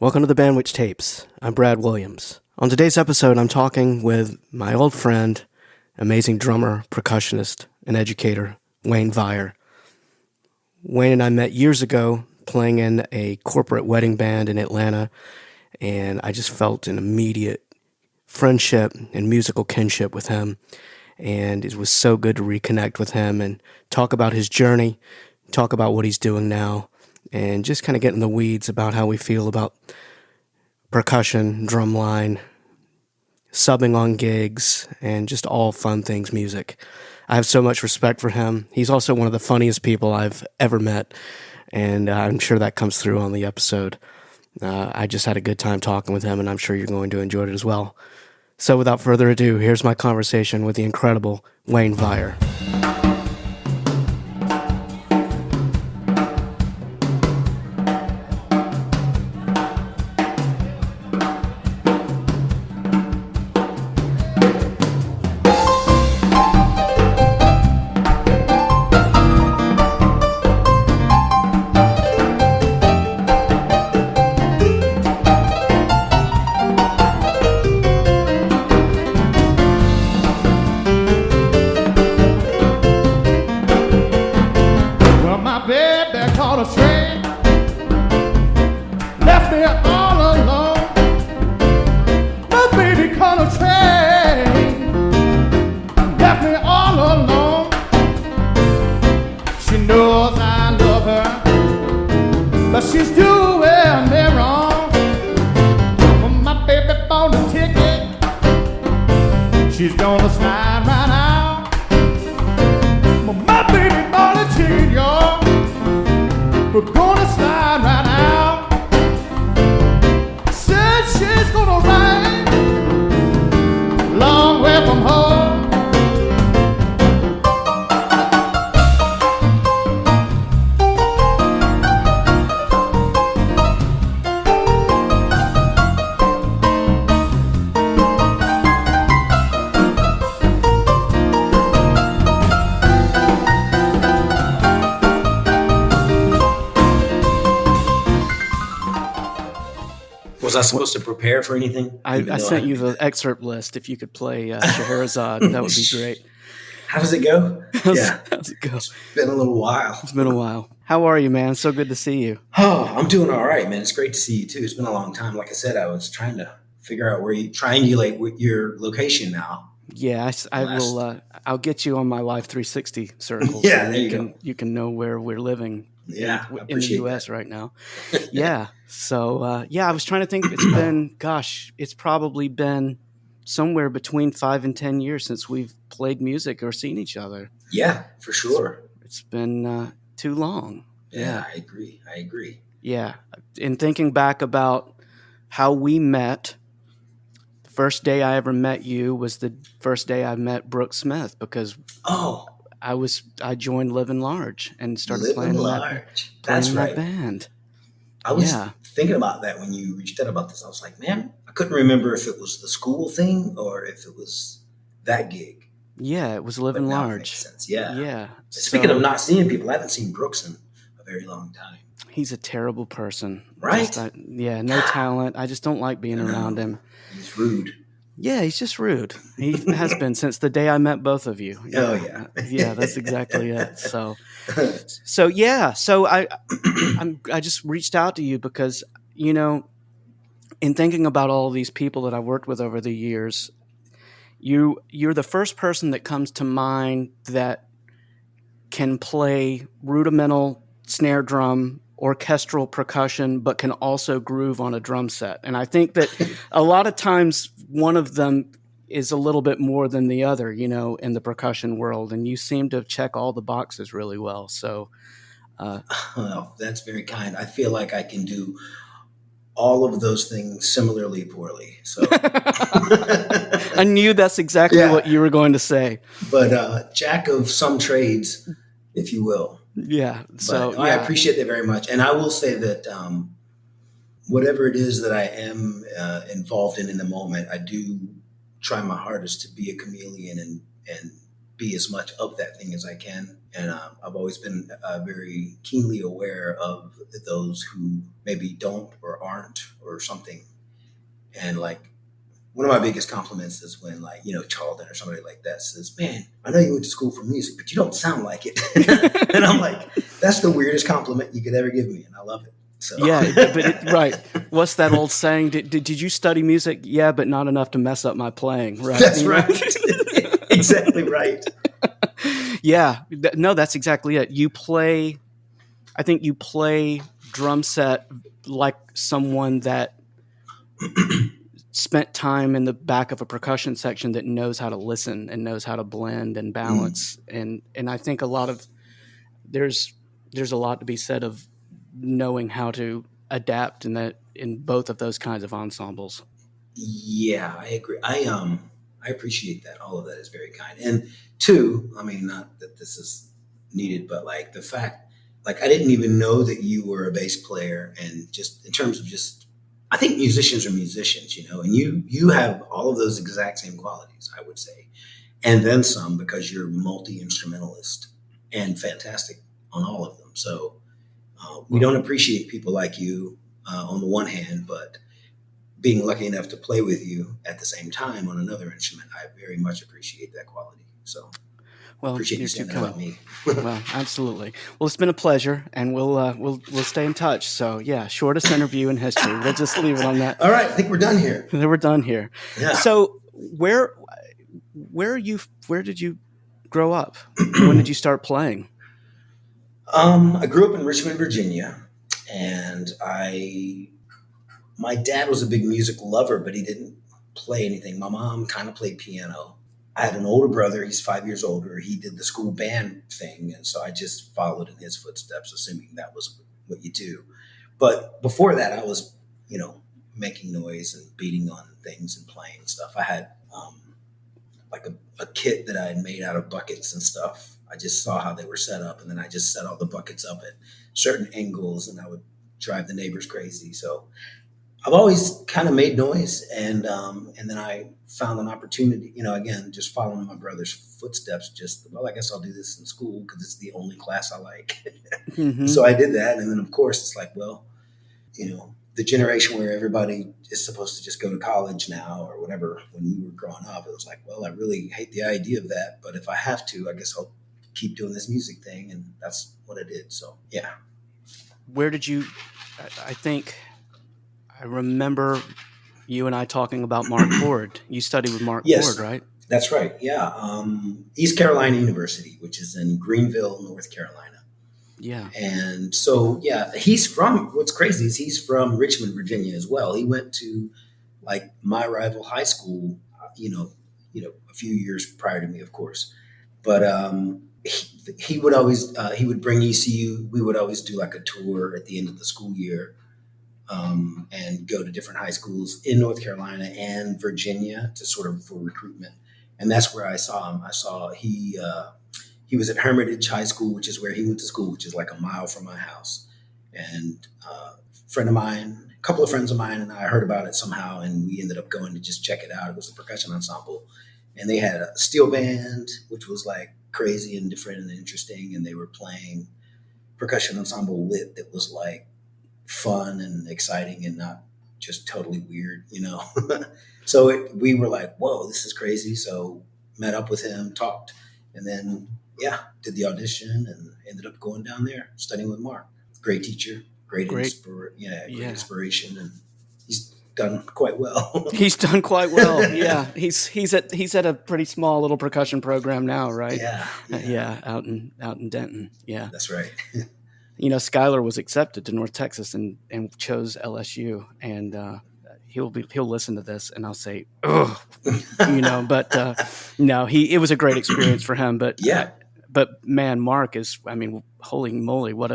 Welcome to the Bandwidth Tapes. I'm Brad Williams. On today's episode, I'm talking with my old friend, amazing drummer, percussionist, and educator, Wayne Viar. Wayne and I met years ago playing in a corporate wedding band in Atlanta, and I just felt an immediate friendship and musical kinship with him. And it was so good to reconnect with him and talk about his journey, talk about what he's doing now, and just kind of get in the weeds about how we feel about percussion, drumline, subbing on gigs, and just all fun things music. I have so much respect for him. He's also one of the funniest people I've ever met, and I'm sure that comes through on the episode. I just had a good time talking with him, and I'm sure you're going to enjoy it as well. So without further ado, here's my conversation with the incredible Wayne Viar. She's gonna slide right out. My baby bought a ticket, y'all. We're gonna slide right out. Said she's gonna ride long way from home. Was I supposed to prepare for anything? I sent you the excerpt list. If you could play Scheherazade, that would be great. How does it go? How's it go? It's been a little while. It's been a while. How are you, man? So good to see you. Oh, I'm doing all right, man. It's great to see you too. It's been a long time. Like I said, I was trying to figure out where you triangulate with your location now. Yeah, I will. I'll get you on my Live 360 circles. Yeah, so there you can know where we're living. Yeah, in the U.S. right now. Yeah. So, I was trying to think. It's probably been somewhere between 5 and 10 years since we've played music or seen each other. Yeah, for sure. It's been too long. Yeah, I agree. Yeah. In thinking back about how we met, the first day I ever met you was the first day I met Brooke Smith because I joined Living Large and started playing in that band. I was thinking about that when you reached out about this. I was like, man, I couldn't remember if it was the school thing or if it was that gig. Yeah, it was Living Large. Makes sense. Yeah. Speaking of not seeing people, I haven't seen Brooks in a very long time. He's a terrible person. Right? No talent. I just don't like being around him. He's rude. Yeah, he's just rude. He has been since the day I met both of you. Oh, yeah. Yeah, that's exactly it. So I just reached out to you because, in thinking about all these people that I've worked with over the years, you're the first person that comes to mind that can play rudimental snare drum, orchestral percussion, but can also groove on a drum set. And I think that a lot of times one of them is a little bit more than the other, in the percussion world. And you seem to check all the boxes really well. So, well, that's very kind. I feel like I can do all of those things similarly poorly. So I knew that's exactly what you were going to say. But jack of some trades, if you will. Yeah. So I appreciate that very much. And I will say that whatever it is that I am involved in the moment, I do try my hardest to be a chameleon and be as much of that thing as I can. And I've always been very keenly aware of those who maybe don't or aren't or something. And like, one of my biggest compliments is when, like, Chalden or somebody like that says, "Man, I know you went to school for music, but you don't sound like it." And I'm like, that's the weirdest compliment you could ever give me. And I love it. So. Yeah, right. What's that old saying? Did you study music? Yeah, but not enough to mess up my playing. Right. That's right. Exactly right. Yeah. No, that's exactly it. I think you play drum set like someone that spent time in the back of a percussion section that knows how to listen and knows how to blend and balance. And I think there's a lot to be said of knowing how to adapt in both of those kinds of ensembles. Yeah, I agree. I appreciate that. All of that is very kind. And two, I mean, not that this is needed, but like the fact, like, I didn't even know that you were a bass player. And just in terms of I think musicians are musicians, and you have all of those exact same qualities, I would say, and then some, because you're multi-instrumentalist and fantastic on all of them. So we don't appreciate people like you on the one hand, but being lucky enough to play with you at the same time on another instrument, I very much appreciate that quality. So, well, appreciate you saying that about me. Well, absolutely. Well, it's been a pleasure, and we'll stay in touch. So, yeah, shortest interview in history. We'll just leave it on that. All right, I think we're done here. We're done here. Yeah. So, where did you grow up? When did you start playing? I grew up in Richmond, Virginia, and my dad was a big music lover, but he didn't play anything. My mom kind of played piano. I had an older brother. He's 5 years older. He did the school band thing, and so I just followed in his footsteps, assuming that was what you do. But before that, I was, making noise and beating on things and playing stuff. I had like a kit that I had made out of buckets and stuff. I just saw how they were set up, and then I just set all the buckets up at certain angles, and I would drive the neighbors crazy. So I've always kind of made noise, and then I found an opportunity, again, just following my brother's footsteps. I guess I'll do this in school because it's the only class I like. Mm-hmm. So I did that, and then of course it's like, well, the generation where everybody is supposed to just go to college now or whatever. When we were growing up, it was like, well, I really hate the idea of that, but if I have to, I guess I'll keep doing this music thing, and that's what I did. So yeah. Where did you? I think I remember you and I talking about Mark Ford. You studied with Mark Yes, Ford, right? That's right. Yeah. East Carolina University, which is in Greenville, North Carolina. Yeah. And so, yeah, what's crazy is he's from Richmond, Virginia as well. He went to like my rival high school, a few years prior to me, of course. But he would always, he would bring ECU. We would always do like a tour at the end of the school year. And go to different high schools in North Carolina and Virginia for recruitment. And that's where I saw him. I saw he was at Hermitage High School, which is where he went to school, which is like a mile from my house. And a couple of friends of mine and I heard about it somehow, and we ended up going to just check it out. It was a percussion ensemble, and they had a steel band, which was like crazy and different and interesting. And they were playing percussion ensemble lit that was like fun and exciting and not just totally weird, So we were like, whoa, this is crazy. So met up with him, talked, and then, did the audition and ended up going down there, studying with Mark. Great teacher, great inspiration, and he's done quite well. He's done quite well. Yeah. He's at a pretty small little percussion program now, right? Yeah. Out in Denton. Yeah. That's right. Skylar was accepted to North Texas and chose LSU, and he'll listen to this, and I'll say, ugh, but no, it was a great experience for him. But but man, Mark is, holy moly, what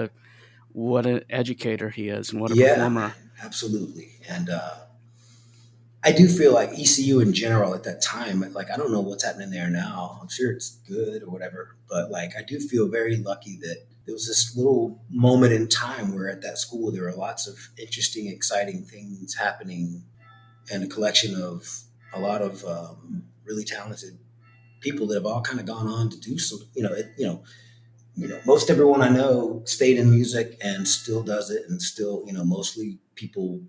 an educator he is, and what a performer. Absolutely. And I do feel like ECU in general at that time, like, I don't know what's happening there now. I'm sure it's good or whatever, but like, I do feel very lucky that there was this little moment in time where at that school, there were lots of interesting, exciting things happening, and a collection of a lot of really talented people that have all kind of gone on to do some, most everyone I know stayed in music and still does it, and still, mostly people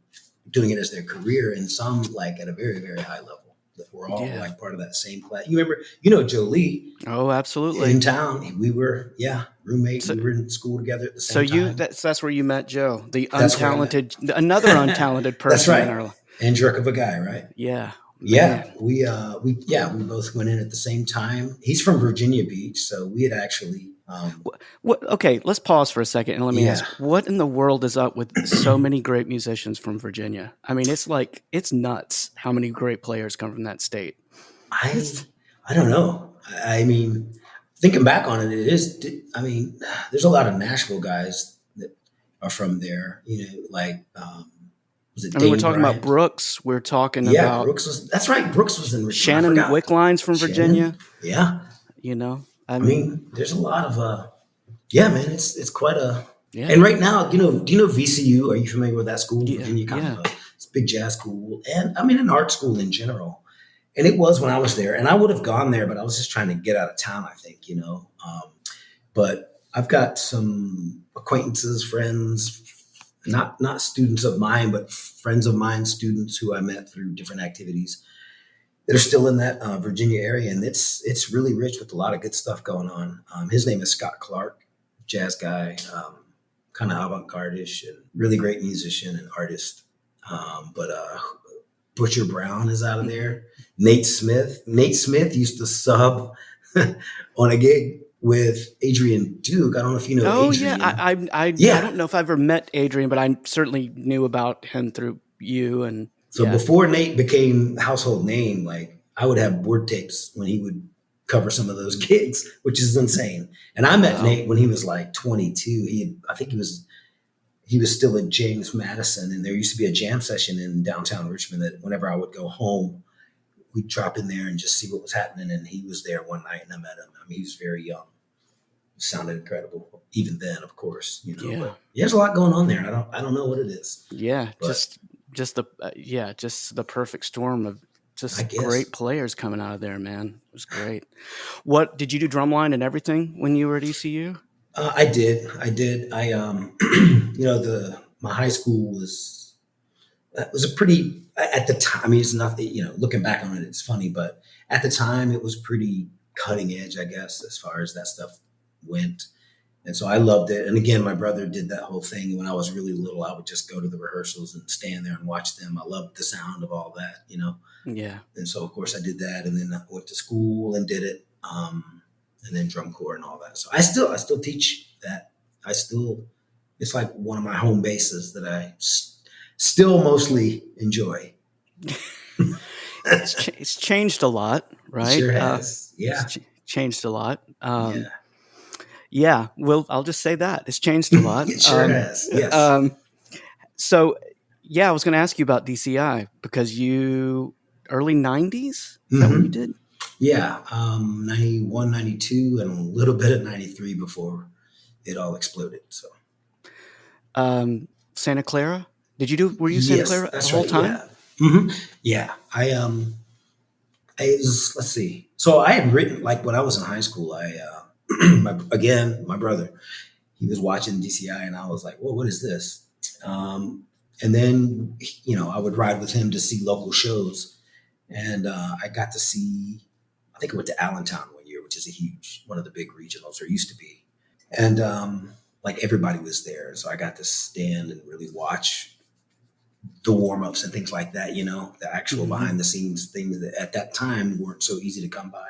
doing it as their career, and some like at a very, very high level. That we're all Yeah. like part of that same class. You remember, Joe Lee Oh, absolutely. in town. We were, roommates. So- we were in school together at the So same time. that's where you met Joe, the That's where I met another untalented person. That's right. In our, And jerk of a guy, right? yeah. Yeah, Man. we both went in at the same time. He's from Virginia Beach, so we had actually. What? Okay, let's pause for a second and let me Yeah. ask: what in the world is up with so many great musicians from Virginia? I mean, it's nuts how many great players come from that state. I don't know. I mean, thinking back on it, it is. I mean, there's a lot of Nashville guys that are from there. Like was it? I mean, we're Dane talking Bryant? about Brooks. We're talking Yeah, about Brooks was. That's right. Brooks was in Richmond. Shannon Wickline's from Virginia. Yeah, I I mean, mean, there's a lot of. Yeah, man, it's quite a. yeah. And right now, do you know VCU? Are you familiar with that school? Yeah, Virginia, kind yeah. of it's a big jazz school, and I mean an art school in general. And it was when I was there, and I would have gone there, but I was just trying to get out of town. I think, but I've got some acquaintances, friends, not students of mine, but friends of mine, students who I met through different activities that are still in that Virginia area, and it's really rich with a lot of good stuff going on. His name is Scott Clark, jazz guy, kind of avant-garde-ish, and really great musician and artist. But Butcher Brown is out of there. Nate Smith used to sub on a gig with Adrian Duke. I don't know if you know. Oh Adrian. yeah, I Yeah. don't know if I ever met Adrian, but I certainly knew about him through you. And So yeah. before Nate became a household name, like I would have board tapes when he would cover some of those gigs, which is insane. And I met Wow. Nate when he was like 22. I think he was still at James Madison, and there used to be a jam session in downtown Richmond that whenever I would go home, we'd drop in there and just see what was happening. And he was there one night, and I met him. I mean, he was very young. It sounded incredible, even then, of course. Yeah. But there's a lot going on there. I don't know what it is. Yeah, But- just the perfect storm of just I guess. great players coming out of there, man. It was great. What did you do drumline and everything when you were at ECU? I did. I my high school was a pretty, at the time. I mean, it's nothing. Looking back on it, it's funny, but at the time, it was pretty cutting edge, I guess, as far as that stuff went. And so I loved it. And again, my brother did that whole thing. When I was really little, I would just go to the rehearsals and stand there and watch them. I loved the sound of all that, Yeah. And so, of course, I did that. And then I went to school and did it. And then drum corps and all that. So I still teach that. It's like one of my home bases that I still mostly enjoy. It's changed a lot, right? It sure has. Yeah. It's changed a lot. Yeah. Yeah, well, I'll just say that it's changed a lot. It sure has. Yes. So, yeah, I was going to ask you about DCI because you early 90s? Is that what you did? Yeah. 91, 92, and a little bit of 93 before it all exploded. So, Santa Clara? Were you Santa Clara the whole time? Yeah. Mm-hmm. Yeah. Let's see. So I had written, like when I was in high school, my brother, he was watching DCI and I was like, well, what is this? And then, I would ride with him to see local shows. And I got to see, I think I went to Allentown one year, which is one of the big regionals, or used to be. And like everybody was there. So I got to stand and really watch the warm-ups and things like that, the actual behind the scenes things that at that time weren't so easy to come by.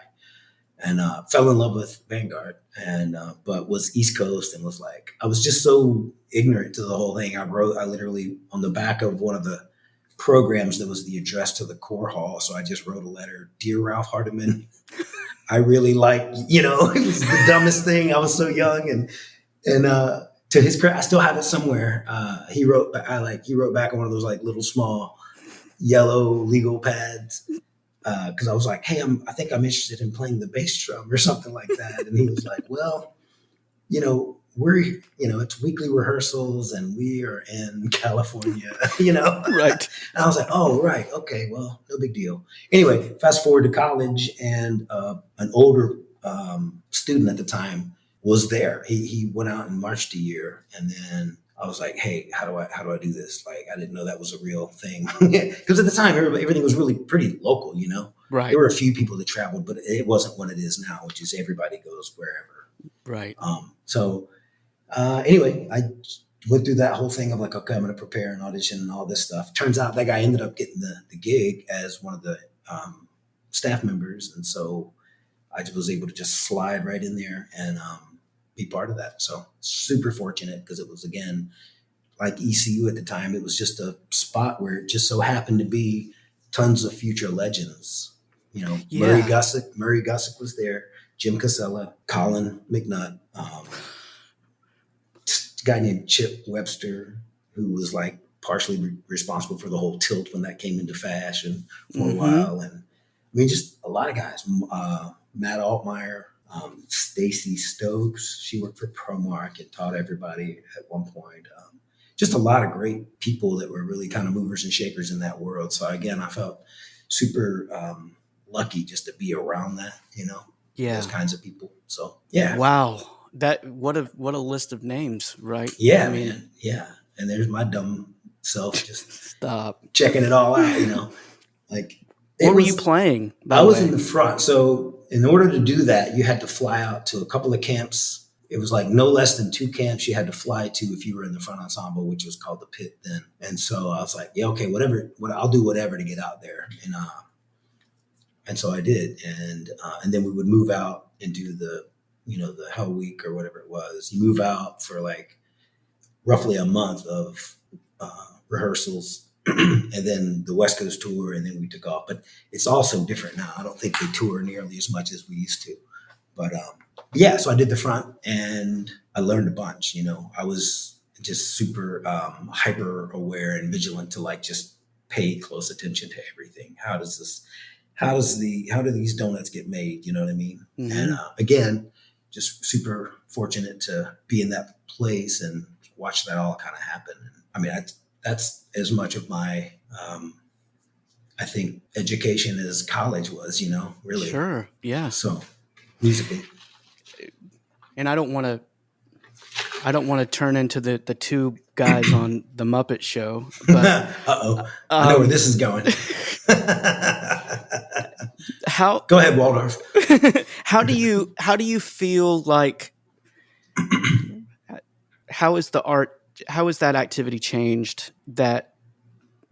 And fell in love with Vanguard, and but was East Coast, and was like, I was just so ignorant to the whole thing. I literally on the back of one of the programs that was the address to the Corps Hall. So I just wrote a letter, Dear Ralph Hardiman, I really like, it was the dumbest thing. I was so young, and to his credit, I still have it somewhere. He wrote back on one of those like little small yellow legal pads. Because I was like, hey, I think I'm interested in playing the bass drum or something like that. And he was like, well, it's weekly rehearsals and we are in California, you know? Right. And I was like, oh, right. Okay. Well, no big deal. Anyway, fast forward to college and an older student at the time was there. He went out and marched a year. And then I was like, hey, how do I do this? Like, I didn't know that was a real thing. Because at the time, everything was really pretty local, you know? Right. There were a few people that traveled, but it wasn't what it is now, which is everybody goes wherever. Right. Anyway, I went through that whole thing of like, okay, I'm going to prepare an audition and all this stuff. Turns out that guy ended up getting the gig as one of the staff members. And so I was able to just slide right in there and be part of that. So super fortunate because it was, again, like ECU at the time, it was just a spot where it just so happened to be tons of future legends. You know, Yeah. Murray Gussick was there, Jim Casella, Colin McNutt, guy named Chip Webster, who was like partially responsible for the whole tilt when that came into fashion for a while. And I mean, just a lot of guys, Matt Altmeyer, Stacy Stokes, she worked for ProMark and taught everybody at one point. Just a lot of great people that were really kind of movers and shakers in that world. So again, I felt super lucky just to be around that, you know, those kinds of people. So yeah. Wow. What a list of names, right? Yeah, man. Yeah. And there's my dumb self just Stop. checking it all out, you know. Like, what were you playing? I was in the front. So in order to do that, you had to fly out to a couple of camps. It was like no less than 2 camps you had to fly to if you were in the front ensemble, which was called the Pit then. And so I was like, yeah, okay, I'll do whatever to get out there. And so I did. And then we would move out and do the Hell Week or whatever it was. You move out for like roughly a month of rehearsals and then the West Coast tour. And then we took off, but it's also different now. I don't think they tour nearly as much as we used to, but yeah, so I did the front and I learned a bunch, you know. I was just super hyper aware and vigilant to like just pay close attention to everything. How do these donuts get made? You know what I mean? Mm-hmm. And again, just super fortunate to be in that place and watch that all kind of happen. I mean, that's as much of my, I think, education as college was, you know, really. Sure. Yeah. So musically. And I don't want to turn into the 2 guys on the Muppet Show. But, I know where this is going. Go ahead, Waldorf. How do you feel like? How is that activity changed that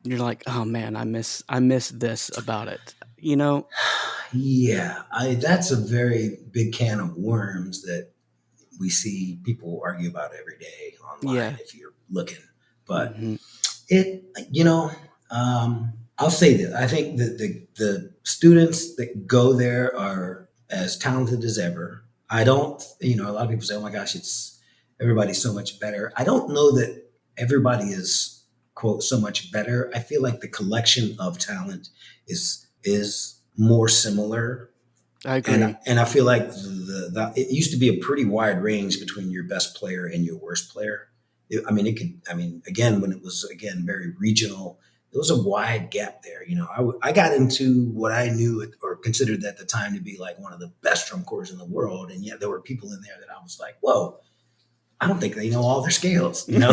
you're like, oh man, I miss this about it, you know? Yeah, that's a very big can of worms that we see people argue about every day online if you're looking. But I'll say this. I think that the students that go there are as talented as ever. I don't, a lot of people say, oh my gosh, everybody's so much better. I don't know that everybody is, quote, so much better. I feel like the collection of talent is more similar. I agree. And I feel like it used to be a pretty wide range between your best player and your worst player. Again, when it was, very regional, there was a wide gap there. You know, I got into what I knew or considered at the time to be like one of the best drum corps in the world. And yet there were people in there that I was like, whoa, I don't think they know all their scales, you know,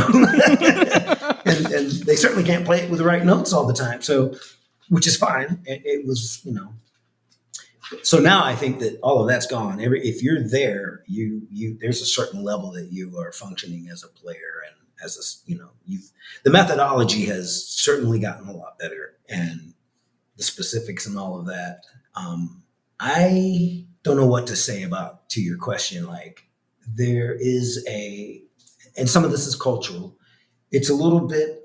and they certainly can't play it with the right notes all the time. So, which is fine. It was, so now I think that all of that's gone. If you're there, there's a certain level that you are functioning as a player and as the methodology has certainly gotten a lot better and the specifics and all of that. I don't know what to say to your question. Like there is and some of this is cultural. It's a little bit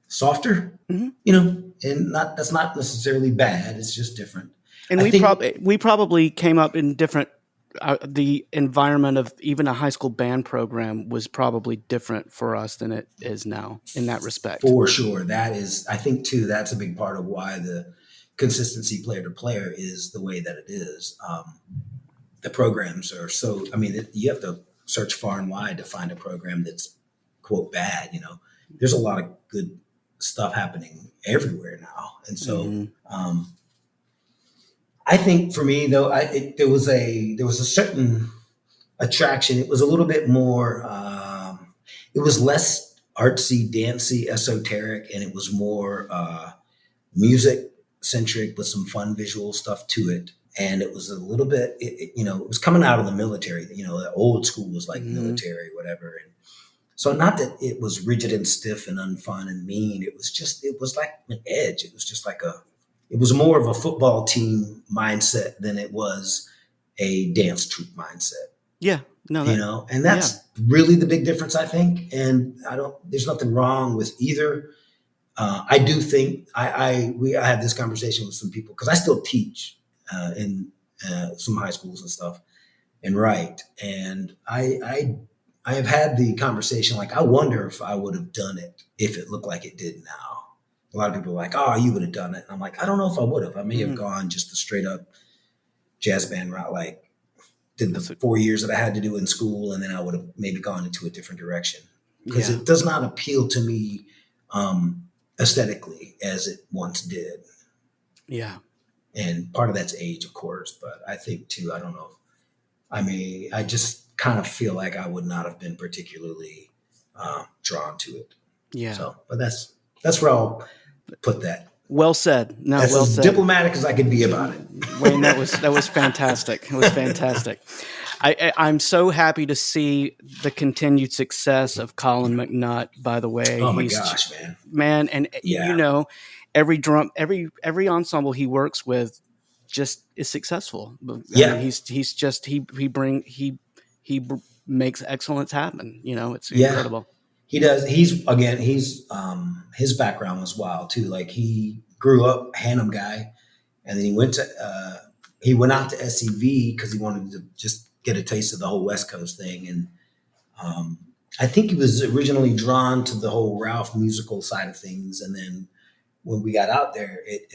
softer, and that's not necessarily bad. It's just different. And we probably came up in different. The environment of even a high school band program was probably different for us than it is now in that respect. For sure. That is, I think too, that's a big part of why the consistency player to player is the way that it is. The programs are you have to search far and wide to find a program that's quote bad. There's a lot of good stuff happening everywhere now. And so, I think for me though, there was a certain attraction. It was a little bit more, it was less artsy, dancey, esoteric, and it was more, music centric with some fun visual stuff to it. And it was a little bit, it was coming out of the military. The old school was like military, whatever. And so not that it was rigid and stiff and unfun and mean. It was like an edge. It was just like it was more of a football team mindset than it was a dance troupe mindset. Yeah. No, and that's really the big difference, I think. And there's nothing wrong with either. I do think I had this conversation with some people because I still teach in some high schools and stuff and write. And I have had the conversation, like, I wonder if I would have done it if it looked like it did now. A lot of people are like, oh, you would have done it. And I'm like, I don't know if I would have. I may have gone just the straight up jazz band route, like did the 4 years that I had to do in school. And then I would have maybe gone into a different direction because it does not appeal to me aesthetically as it once did. Yeah. And part of that's age, of course, but I think too, I don't know. I just kind of feel like I would not have been particularly drawn to it. Yeah. So, but that's where I'll put that. Well said. No, that's well as said. Diplomatic as I could be about it. Wayne, that was fantastic. It was fantastic. I'm so happy to see the continued success of Colin McNutt, by the way. Oh my gosh, man. And every ensemble he works with just is successful. Yeah. I mean, he makes excellence happen. It's incredible. He does. He's his background was wild too. Like he grew up Hannum guy, and then he went out to SEV because he wanted to just get a taste of the whole West Coast thing. And I think he was originally drawn to the whole Ralph musical side of things. And then when we got out there, it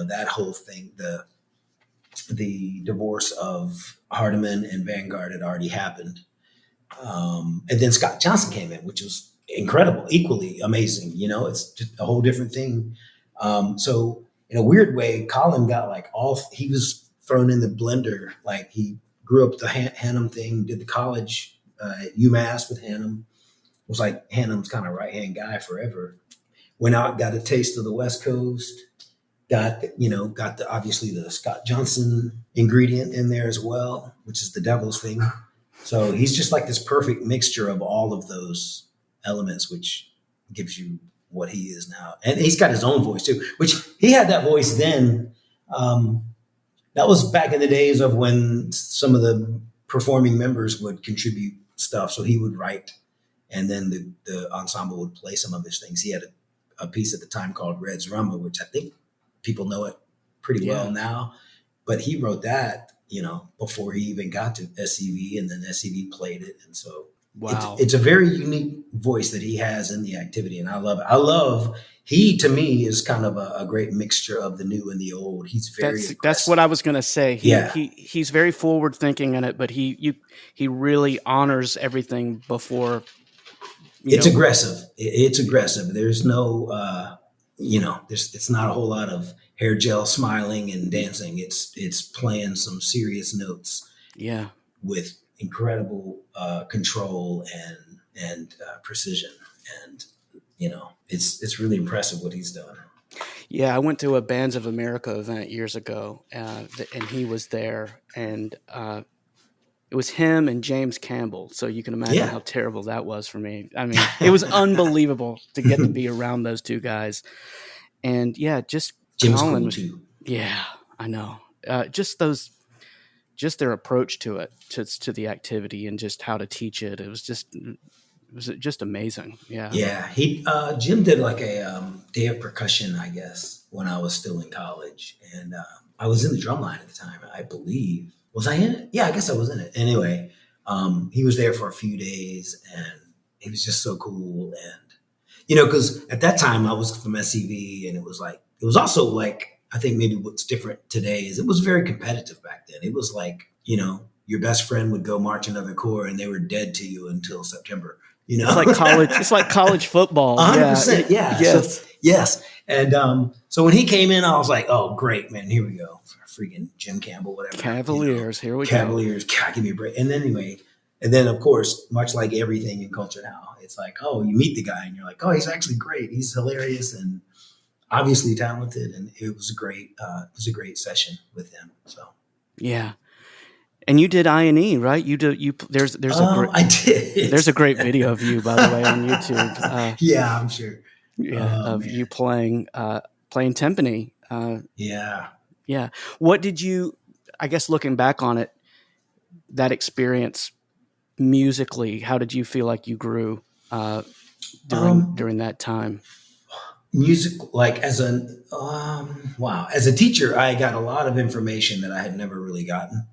that whole thing, the divorce of Hardiman and Vanguard had already happened. And then Scott Johnson came in, which was incredible, equally amazing. It's just a whole different thing. So in a weird way, Colin got he was thrown in the blender. Like he grew up the Hannum thing, did the college at UMass with Hannum, was like Hannum's kind of right-hand guy forever. Went out, got a taste of the West Coast, got obviously the Scott Johnson ingredient in there as well, which is the devil's thing. So he's just like this perfect mixture of all of those elements, which gives you what he is now. And he's got his own voice too, which he had that voice then. That was back in the days of when some of the performing members would contribute stuff. So he would write, and then the ensemble would play some of his things. He had a piece at the time called Red's Rumba, which I think people know it pretty well now. But he wrote that, before he even got to SCV, and then SCV played it. And so it's a very unique voice that he has in the activity. And I love it. He, to me, is kind of a great mixture of the new and the old. He's very that's what I was going to say. He's very forward thinking in it, but he really honors everything before. It's aggressive. It's aggressive. There's no, it's not a whole lot of hair gel smiling and dancing. It's playing some serious notes. Yeah. With incredible control and precision. And, it's really impressive what he's done. Yeah, I went to a Bands of America event years ago, and he was there, and it was him and James Campbell. So you can imagine how terrible that was for me. I mean, it was unbelievable to get to be around those two guys. And just Jim's Colin, cool too. Yeah, I know. Just their approach to it, to the activity, and just how to teach it. It was just amazing. Yeah. Yeah. Jim did like a day of percussion, I guess, when I was still in college, and I was in the drum line at the time, I believe. Was I in it? Yeah, I guess I was in it. Anyway, he was there for a few days, and he was just so cool. And because at that time I was from SCV, and it was also like, I think maybe what's different today is it was very competitive back then. It was like, your best friend would go march another corps and they were dead to you until September. You know, It's like college. It's like college football. 100%. Yeah. Yes. So, yes. And so when he came in, I was like, oh, great, man. Here we go. Freaking Jim Campbell, whatever. Cavaliers. Here we go. Cavaliers. God, give me a break. And then anyway, and then of course, much like everything in culture now, it's like, oh, you meet the guy and you're like, oh, he's actually great. He's hilarious and obviously talented. And it was a great session with him. So yeah. And you did I&E, right? There's a great, I did. There's a great video of you, by the way, on YouTube. Yeah, I'm sure. Of you playing timpani. Yeah. Yeah. What did you? I guess looking back on it, that experience musically, how did you feel like you grew during that time? Music, like as a teacher, I got a lot of information that I had never really gotten.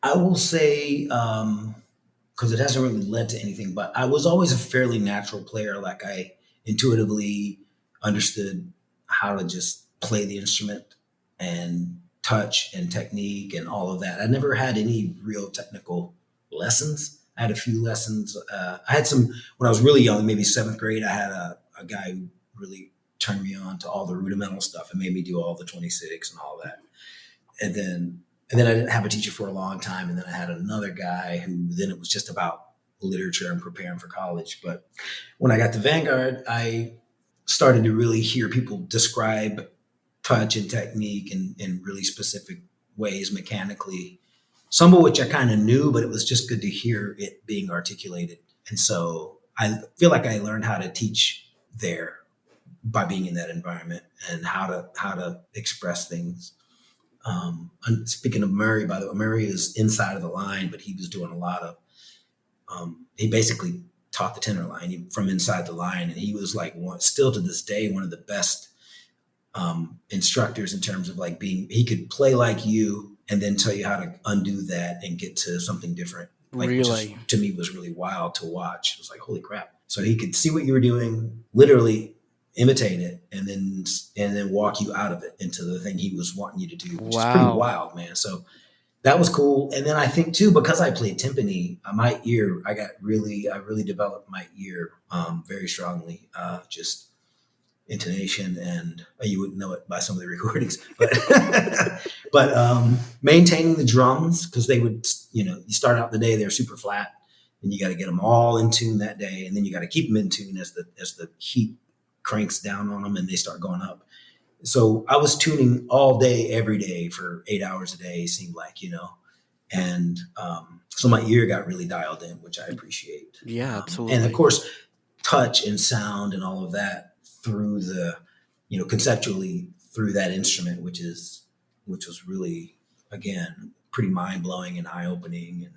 I will say, because it hasn't really led to anything, but I was always a fairly natural player. Like I intuitively understood how to just play the instrument and touch and technique and all of that. I never had any real technical lessons. I had a few lessons. I had some when I was really young, maybe seventh grade. I had a guy who really turned me on to all the rudimental stuff and made me do all the 26 and all that. And then I didn't have a teacher for a long time. And then I had another guy who then it was just about literature and preparing for college. But when I got to Vanguard, I started to really hear people describe touch and technique in really specific ways mechanically, some of which I kind of knew, but it was just good to hear it being articulated. And so I feel like I learned how to teach there by being in that environment and how to express things. And speaking of Murray, by the way, Murray is inside of the line, but he was doing a lot of, he basically taught the tenor line from inside the line. And he was like, still to this day, one of the best instructors in terms of like he could play like you and then tell you how to undo that and get to something different. Like, really? Which to me was really wild to watch. It was like, holy crap. So he could see what you were doing, literally imitate it, and then walk you out of it into the thing he was wanting you to do, which is pretty wild, man. So that was cool. And then I think too, because I played timpani, my ear, I really developed my ear very strongly, just intonation, and you wouldn't know it by some of the recordings, but maintaining the drums, because they would, you start out the day, they're super flat, and you got to get them all in tune that day, and then you got to keep them in tune as the heat cranks down on them and they start going up. So I was tuning all day, every day for 8 hours a day, seemed like, and so my ear got really dialed in, which I appreciate. Yeah, absolutely. And of course, touch and sound and all of that through the, conceptually through that instrument, which was really, again, pretty mind blowing and eye opening, and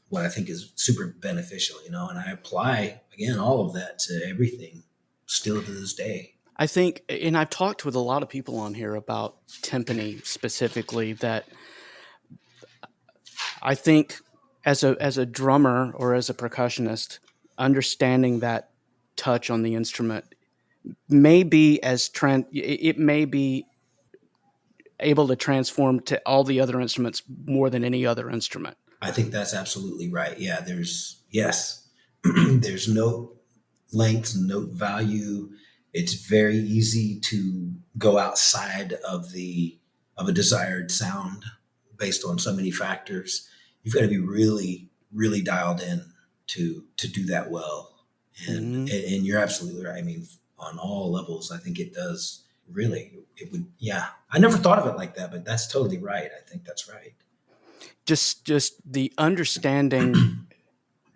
what I think is super beneficial, and I apply again all of that to everything still to this day. I think, and I've talked with a lot of people on here about timpani specifically, that I think as a drummer or as a percussionist, understanding that touch on the instrument may be it may be able to transform to all the other instruments more than any other instrument. I think that's absolutely right. Yeah, there's note length, note value. It's very easy to go outside of a desired sound based on so many factors. You've got to be really, really dialed in to do that well. And and you're absolutely right. I mean, on all levels, I think it does really. It would, yeah. I never thought of it like that, but that's totally right. I think that's right. Just the understanding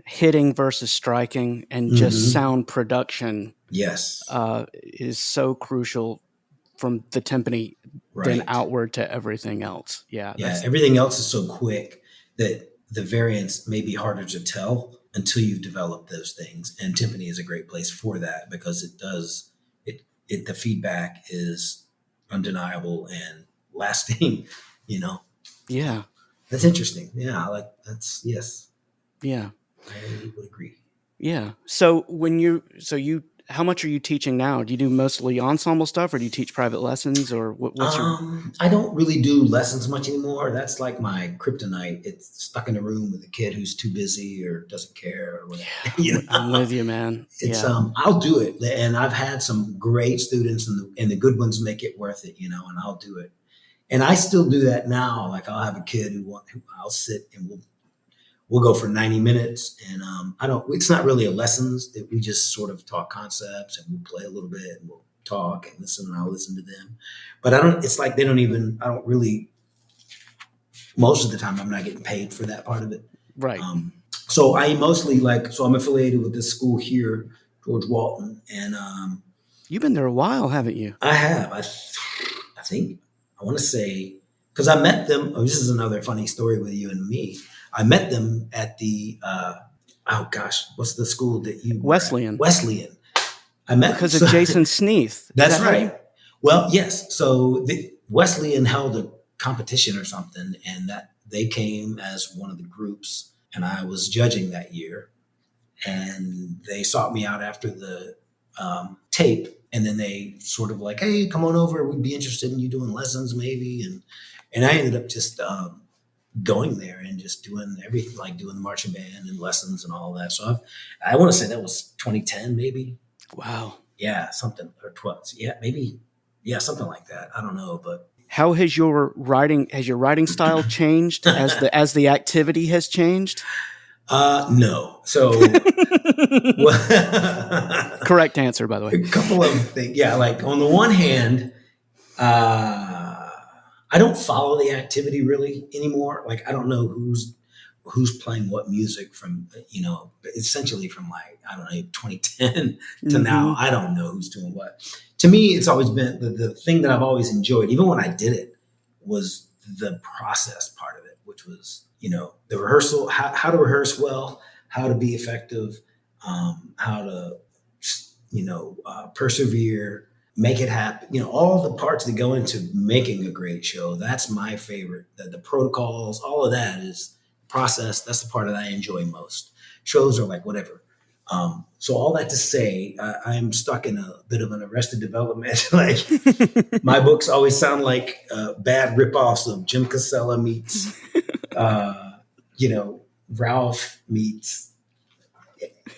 hitting versus striking and just sound production. Yes. Is so crucial from the timpani then outward to everything else. Yeah. Yeah. Everything else is so quick that the variance may be harder to tell until you've developed those things. And timpani is a great place for that, because the feedback is undeniable and lasting, Yeah. That's interesting. Yeah. Yes. Yeah. I would agree. Yeah. So you how much are you teaching now? Do you do mostly ensemble stuff, or do you teach private lessons, or what's your? I don't really do lessons much anymore. That's like my kryptonite. It's stuck in a room with a kid who's too busy or doesn't care or whatever. I'm with you, man. It's Yeah. I'll do it, and I've had some great students, and the good ones make it worth it, and I'll do it. And I still do that now. Like I'll have a kid who I'll sit and we'll go for 90 minutes, and I don't. It's not really a lessons. That we just sort of talk concepts, and we'll play a little bit, and we'll talk and listen, and I'll listen to them. But I don't. It's like they don't even. I don't really. Most of the time, I'm not getting paid for that part of it. Right. So I mostly So I'm affiliated with this school here, George Walton, and you've been there a while, haven't you? I have. I think I want to say because I met them. Oh, this is another funny story with you and me. I met them at the, what's the school that you Wesleyan. Wesleyan. I met because of Jason Sneath. That's right. Well, yes. So the Wesleyan held a competition or something, and that they came as one of the groups, and I was judging that year, and they sought me out after the tape, and then they sort of like, hey, come on over. We'd be interested in you doing lessons maybe, and I ended up just going there and just doing everything, like doing the marching band and lessons and all that. So I want to say that was 2010, maybe. Wow. Yeah, something, or 12. Yeah, maybe. Yeah, something like that. I don't know, but how has your writing style changed as the activity has changed? No. So correct answer, by the way. A couple of things. Yeah, like on the one hand, I don't follow the activity really anymore. Like I don't know who's playing what music from, essentially from like, I don't know, 2010 to now. I don't know who's doing what. To me, it's always been the thing that I've always enjoyed, even when I did it, was the process part of it, which was, the rehearsal, how to rehearse well, how to be effective, how to, persevere, make it happen, all the parts that go into making a great show. That's my favorite. The protocols, all of that is process. That's the part that I enjoy most. Shows are like whatever. So all that to say, I'm stuck in a bit of an Arrested Development. Like my books always sound like bad ripoffs of Jim Casella meets, Ralph meets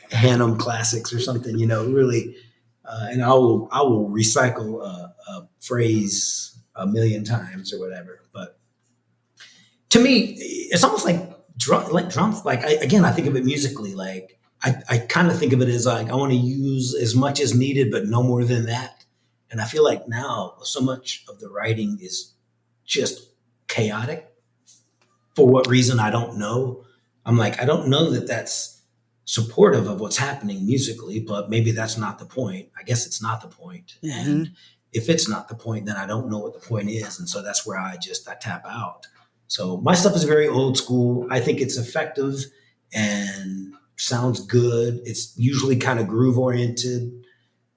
Hannum Classics or something. Really. And I will recycle a phrase a million times or whatever. But to me, it's almost like drums. Like I think of it musically. Like I kind of think of it as like I want to use as much as needed, but no more than that. And I feel like now so much of the writing is just chaotic. For what reason, I don't know. I'm like, I don't know that that's supportive of what's happening musically, but maybe that's not the point. I guess it's not the point. Mm-hmm. And if it's not the point, then I don't know what the point is. And so that's where I tap out. So my stuff is very old school. I think it's effective and sounds good. It's usually kind of groove oriented.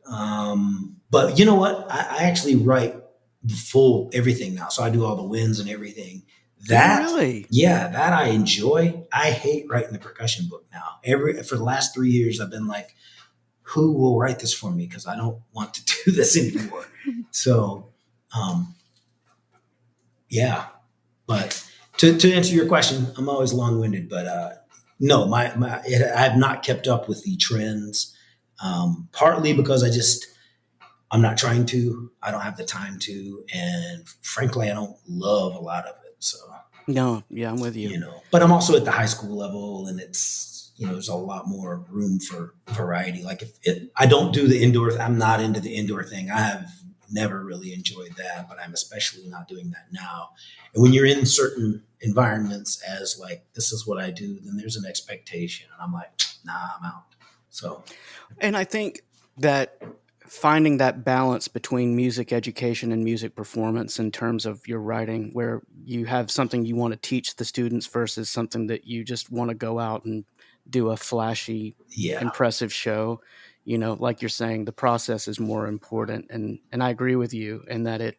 But you know what? I actually write the full everything now. So I do all the winds and everything. That really? Yeah, that I enjoy. I hate writing the percussion book now. For the last 3 years, I've been like, who will write this for me? Because I don't want to do this anymore. So, yeah. But to answer your question, I'm always long-winded. But no, I've not kept up with the trends. Partly because I'm not trying to. I don't have the time to, and frankly, I don't love a lot of it. So no, yeah, I'm with you. But I'm also at the high school level, and it's there's a lot more room for variety. Like I don't do the indoor. I'm not into the indoor thing. I have never really enjoyed that, but I'm especially not doing that now. And when you're in certain environments, as like this is what I do, then there's an expectation, and I'm like, nah, I'm out. So, and I think that finding that balance between music education and music performance in terms of your writing, where you have something you want to teach the students versus something that you just want to go out and do a flashy, impressive show. Like you're saying, the process is more important. And I agree with you in that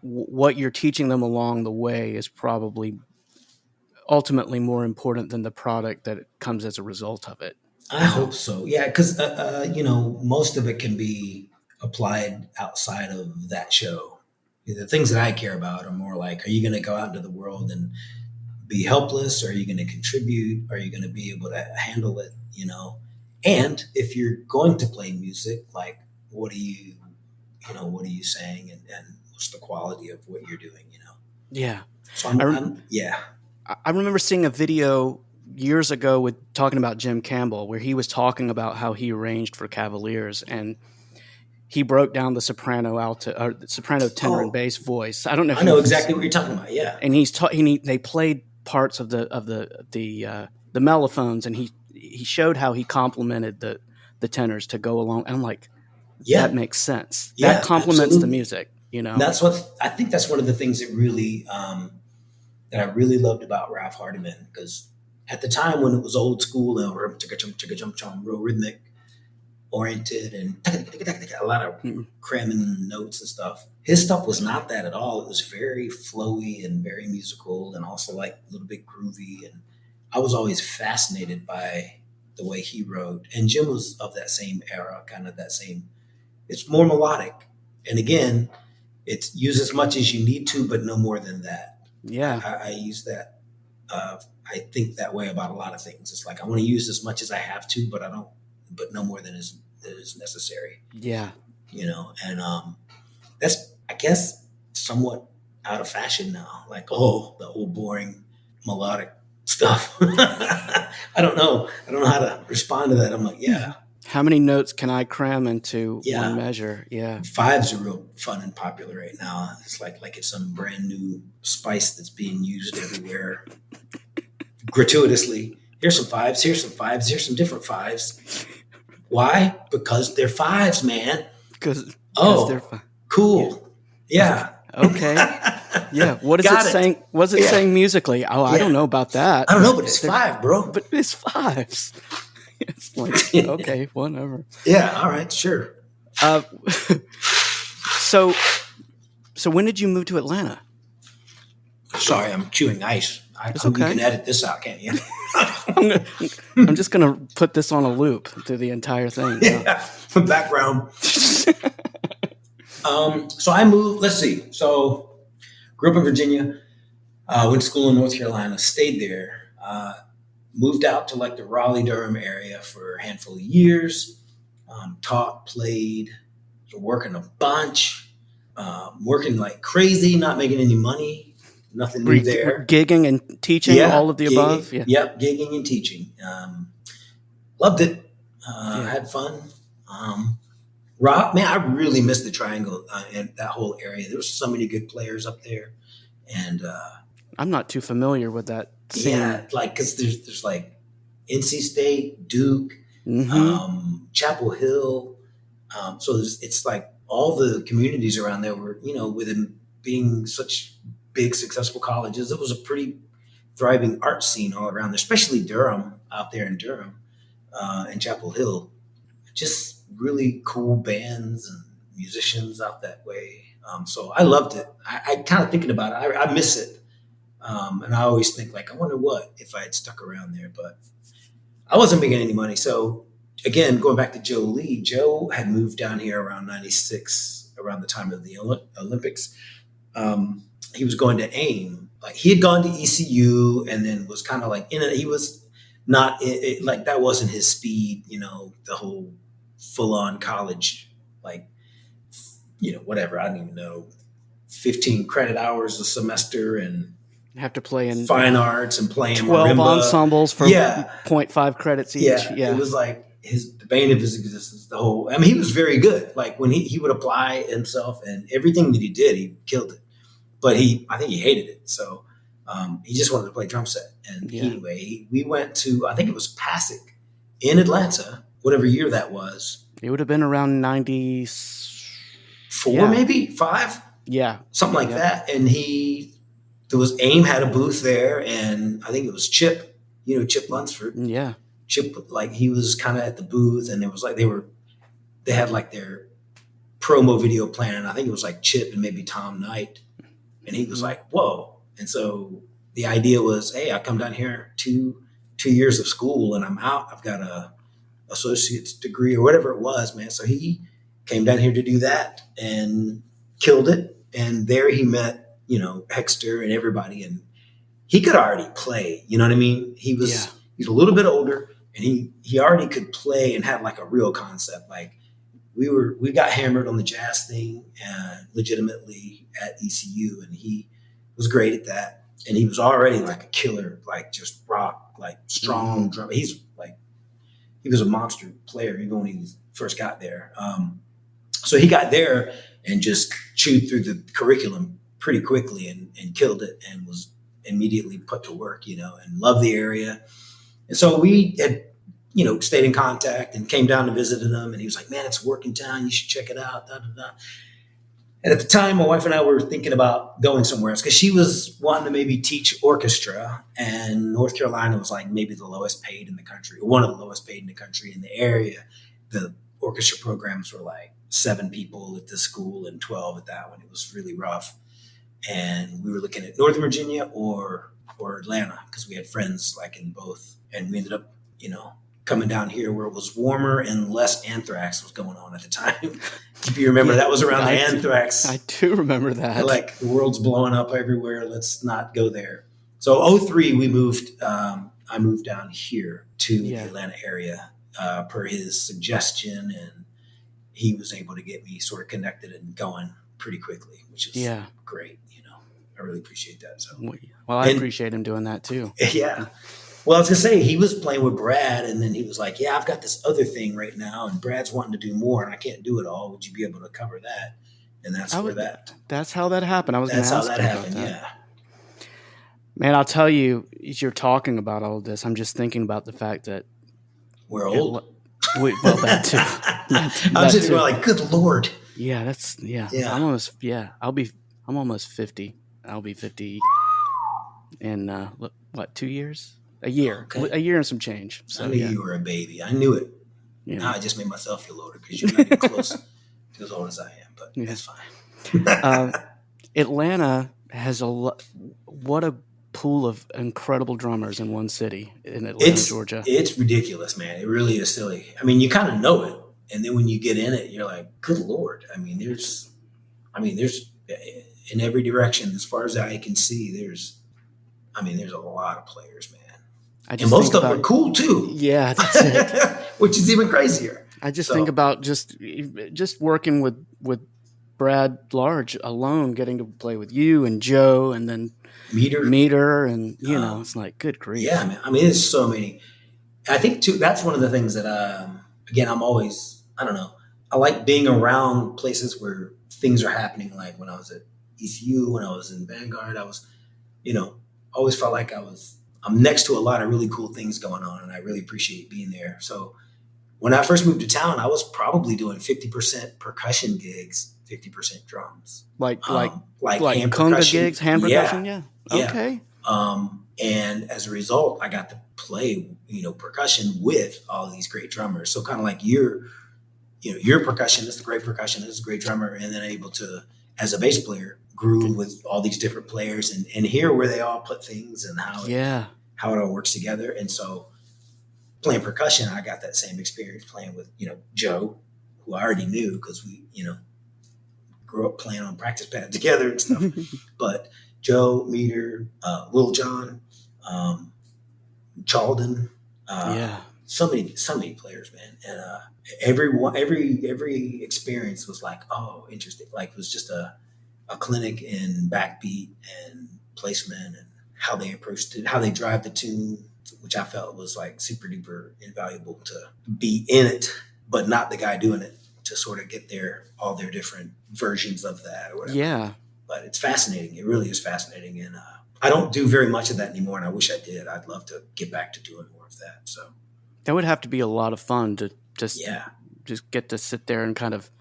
what you're teaching them along the way is probably ultimately more important than the product that comes as a result of it. I hope so. Yeah, because most of it can be applied outside of that show. The things that I care about are more like, are you going to go out into the world and be helpless? Or are you going to contribute? Are you going to be able to handle it? And if you're going to play music, like, what are you, what are you saying, and what's the quality of what you're doing? Yeah. So yeah. I remember seeing a video years ago with talking about Jim Campbell, where he was talking about how he arranged for Cavaliers, and he broke down the soprano, alto, or the soprano, tenor, and bass voice. I don't know if I know exactly what you're talking about. Yeah. And they played parts of the mellophones, and he showed how he complemented the tenors to go along. And I'm like, yeah, that makes sense. Yeah, that complements the music. That's what I think. That's one of the things that really that I really loved about Ralph Hardiman, because at the time when it was old school and real rhythmic oriented and a lot of cramming notes and stuff, his stuff was not that at all. It was very flowy and very musical, and also like a little bit groovy. And I was always fascinated by the way he wrote. And Jim was of that same era, kind of that same. It's more melodic, and again, it's use as much as you need to, but no more than that. Yeah, I use that. I think that way about a lot of things. It's like I want to use as much as I have to, but I don't. But no more than is necessary. Yeah, and that's, I guess, somewhat out of fashion now. Like, the old boring melodic stuff. I don't know how to respond to that. I'm like, yeah. How many notes can I cram into one measure? Yeah. Fives are real fun and popular right now. It's like it's some brand new spice that's being used everywhere gratuitously. Here's some fives, here's some fives, here's some different fives. Why? Because they're fives, man. Because they're five. Cool. Yeah. Okay. Yeah. What is it saying? What's it saying musically? Oh, I don't know about that. I don't know, but it's five, bro. But it's fives. It's like, okay, whatever. Yeah, all right, sure. So when did you move to Atlanta? Sorry, I'm chewing ice. It's okay. You can edit this out, can't you? I'm just going to put this on a loop through the entire thing. Yeah, background. So I moved, let's see. So grew up in Virginia, went to school in North Carolina, stayed there. Moved out to like the Raleigh-Durham area for a handful of years, taught, played, working a bunch, working like crazy, not making any money, nothing new there. Gigging and teaching, all of the above? Yeah. Yep, gigging and teaching. Loved it. Had fun. Rock, man, I really missed the Triangle and that whole area. There were so many good players up there. And I'm not too familiar with that scene. Yeah, like, because there's like NC State, Duke, Chapel Hill. So it's like all the communities around there were, with them being such big, successful colleges, it was a pretty thriving art scene all around there, especially Durham, out there in Durham, and Chapel Hill. Just really cool bands and musicians out that way. So I loved it. I kind of thinking about it. I miss it. And I always think, like, I wonder what if I had stuck around there, but I wasn't making any money. So again, going back to Joe Lee, Joe had moved down here around 96, around the time of the Olympics. He was going to AIM. Like, he had gone to ECU and then was kind of like in it. He was not like, that wasn't his speed, the whole full on college, like, whatever. I don't even know, 15 credit hours a semester and have to play in fine arts and playing 12 marimba. Ensembles for 0.5 credits each. Yeah. It was like the bane of his existence, the whole, I mean, he was very good. Like, when he would apply himself and everything that he did, he killed it. But I think he hated it. So he just wanted to play drum set. And anyway, we went to, I think it was Passaic in Atlanta, whatever year that was. It would have been around 94, maybe 5. Yeah. Something like that. And there was AIM had a booth there, and I think it was Chip, Chip Lunsford. Yeah. Chip, like, he was kind of at the booth, and there was like, they had like their promo video plan. I think it was like Chip and maybe Tom Knight. And he was like, whoa. And so the idea was, hey, I come down here 2 years of school and I'm out. I've got a associate's degree or whatever it was, man. So he came down here to do that and killed it. And there he met, Hexter and everybody, and he could already play. You know what I mean? He's a little bit older, and he already could play and had like a real concept. Like we got hammered on the jazz thing legitimately at ECU, and he was great at that. And he was already like a killer, like just rock, like strong drum. He was a monster player even when he first got there. So he got there and just chewed through the curriculum pretty quickly and killed it, and was immediately put to work, and loved the area. And so we had, stayed in contact and came down to visit him, and he was like, man, it's a working town. You should check it out. Da, da, da. And at the time, my wife and I were thinking about going somewhere else because she was wanting to maybe teach orchestra, and North Carolina was like maybe the lowest paid in the country, one of the lowest paid in the country in the area. The orchestra programs were like 7 people at this school and 12 at that one. It was really rough. And we were looking at Northern Virginia or Atlanta because we had friends like in both. And we ended up, coming down here where it was warmer and less anthrax was going on at the time. If you remember, that was around the anthrax. I do remember that. Like the world's blowing up everywhere. Let's not go there. So 2003, we moved. I moved down here to the Atlanta area per his suggestion, and he was able to get me sort of connected and going pretty quickly, which is great. I really appreciate that. So, well, I appreciate him doing that too. Yeah. Well, I was gonna say he was playing with Brad, and then he was like, "Yeah, I've got this other thing right now, and Brad's wanting to do more, and I can't do it all. Would you be able to cover that?" And that's That's how that happened. That's how that happened. Yeah. Man, I'll tell you, as you're talking about all of this, I'm just thinking about the fact that we're old. Well, that too. I'm sitting there like, "Good Lord." Yeah, yeah. I'm almost 50. I'll be 50 in 2 years? A year. Okay. A year and some change. So, I knew you were a baby. I knew it. Yeah. Now I just made myself feel older because you're not even close to as old as I am, but that's fine. Atlanta has what a pool of incredible drummers in one city in Atlanta, Georgia. It's ridiculous, man. It really is silly. I mean, you kind of know it, and then when you get in it, you're like, "Good Lord!" I mean, there's in every direction, as far as I can see, there's a lot of players, man. And most of them are cool too. Yeah, that's it. Which is even crazier. I just think about just working with Brad Large alone, getting to play with you and Joe, and then Meeder, and it's like, good grief. Yeah, man. I mean, there's so many. I think too. That's one of the things that again, I'm always, I don't know. I like being around places where things are happening. Like when I was at ECU, when I was in Vanguard, I was, always felt like I'm next to a lot of really cool things going on, and I really appreciate being there. So when I first moved to town, I was probably doing 50% percussion gigs, 50% drums. Like hand conga percussion. Gigs, hand percussion, yeah. Okay. And as a result, I got to play, percussion with all these great drummers. So kind of like you're a percussionist, a great percussionist, a great drummer, and then able to, as a bass player, grew with all these different players and hear where they all put things and how it all works together. And so playing percussion, I got that same experience playing with, Joe, who I already knew because we, grew up playing on practice pad together and stuff. But Joe, Meeder, Lil Jon, Chalden, so many players, man. And every experience was like, oh, interesting. Like it was just a clinic in backbeat and placement and how they approached it, how they drive the tune, which I felt was like super duper invaluable to be in it, but not the guy doing it, to sort of get all their different versions of that or whatever. Yeah. But it's fascinating. It really is fascinating. And I don't do very much of that anymore, and I wish I did. I'd love to get back to doing more of that. So that would have to be a lot of fun to just get to sit there and kind of